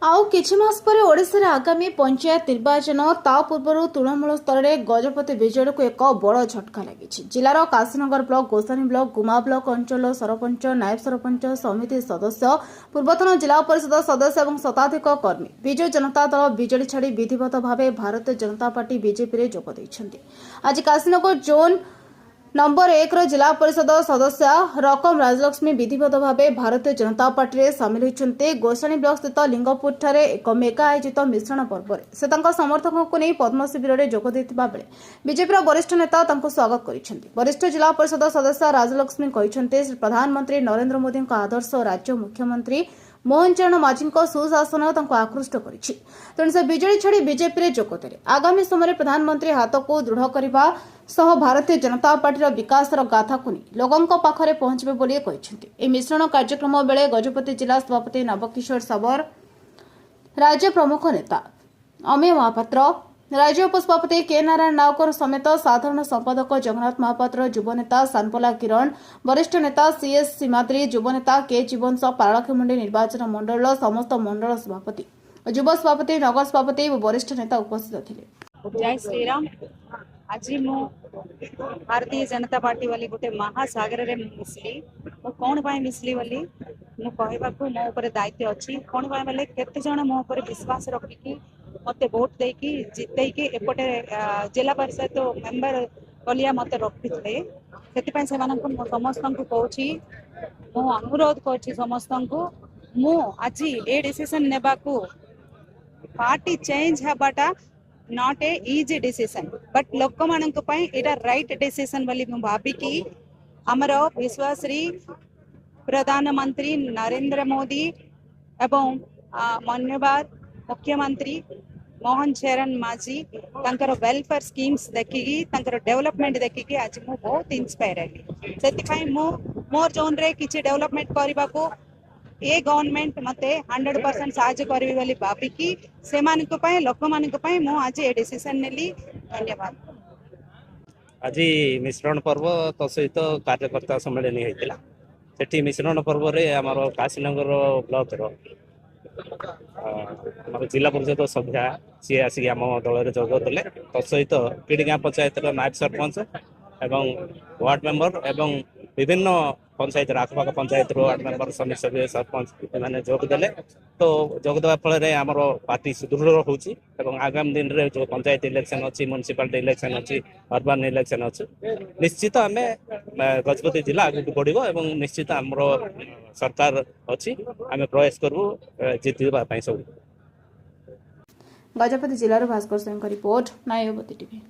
आउ किछि मास पर ओडिशा रे आगामी पंचायत निर्वाचन ता पूर्व तृणमूल स्तर में गजपति विजय को एक बड़ झटका लगी। जिलार काशीनगर ब्लॉक गोसानी ब्लॉक गुमा ब्लॉक अंचल सरपंच नायब सरपंच समिति सदस्य पूर्वतन जिला परिषद सदस्य और शताधिक कर्मी विजय जनता दल विजेडी छाड़ी विधिवत भाव भारतीय जनता पार्टी बीजेपी में जोग देइछन्ति। आज काशीनगर जोन नंबर 1 जिला परिषद सदस्य रकम राजलक्ष्मी विधिवत भाव भारतीय जनता पार्टी में सामिल होती। गोसाणी ब्लॉक स्थित लिंगपुर ठारे एक मेगा आयोजित मिश्रण पर्व में से समर्थकों को नहीं पद्म शिविर में जोग देथिबा बेले बीजेपी वरिष्ठ नेता स्वागत कर वरिष्ठ जिला परिषद सदस्य राजलक्ष्मी कहते प्रधानमंत्री नरेंद्र मोदी आदर्श राज्य मुख्यमंत्री मोहन चरण माझी सुशासन आकृष्ट कर से विजेडी छाड़ी बीजेपी में जोग देले। आगामी समय प्रधानमंत्री हाथ को दृढ़ करने सह भारतीय जनता पार्टी विकास गाथा को लोकों पाखरे पहुंचे बोली कहते। मिश्रण कार्यक्रम बेले गजपति जिला सभापति नवकिशोर सावर राज्य प्रमुख नेता अमेय महापात्र राज्य उपसभापति के नारायण नावकर समेत साधारण संपादक जगन्नाथ महापात्र युवनेता सानपला किरण वरिष्ठ नेता सीएस सीमाद्री युवनेता के जीवन पारलाखेमुंडी निर्वाचन मंडल समस्त मंडल सभापति युव सभापति नगर सभापति और वरिष्ठ नेता उपस्थित थे। जय श्रीराम। आज मु भारतीय जनता पार्टी वाली गोटे महासागर रे मिसली मु कौन पाए मिसली वाली मु कहबाकू मो ऊपर दायित्व अच्छी कौन पाए बोले केते जण मो ऊपर विश्वास रखिकी मते वोट देकी जितैकी एपटे जिला परिषद मेंबर कलिया मते रखिथिले सेति से समस्त को कहूँ मु अनुरोध कर समस्त को मु आज ए डिसीजन नेबाकू पार्टी चेंज हबाटा not a easy decision but लोक मानक पई एटा राइट डिसीजन वाली मु भाबिकी हमर विश्वासरी प्रधानमंत्री नरेंद्र मोदी एवं मान्यवर मुख्यमंत्री मोहन चरण माझी तांकर वेलफेयर स्कीम्स देखिकी तांकर डेवलपमेंट देखिकी आज मु बहुत इंस्पायर हेली सेति मु मोर जोन रे किछि डेवलपमेंट करबा को ए गवर्नमेंट मते 100% साहाय्य करबी बोली भाबिकी से मानक पई लोक मानक पई मु आज ए डिसीजन नेली। धन्यवाद। आज मिश्रण पर्व तो सहित कार्यकर्ता सम्मेलन होता सेठी मिश्रण पर्व रे आमर काशीनगर ब्लॉक रो जिला परिषद सभ्या सी आसिक आम दल जोग देले सहित पीड़िगाँ पंचायत नायब सरपंच एवं वार्ड मेंबर एवं विभिन्न पंचायत आखपाख पंचायत वार्ड मेंबर समिति सभ्य सरपंच मैंने जोग देले तो जोग देवा फल आमर पार्टी सुदृढ़ होची एवं आगामी दिन रे जो पंचायत इलेक्शन अच्छी म्युनिसिपालिटी इलेक्शन अच्छी अर्बन इलेक्शन अच्छी निश्चित आम गजपति जिला आगे बढ़ो एवं निश्चित आमर सरकार अच्छी आम प्रयास करूँ जितवा सब। गजपति जिलार भास्कर सिंह रिपोर्ट नायबती टीवी।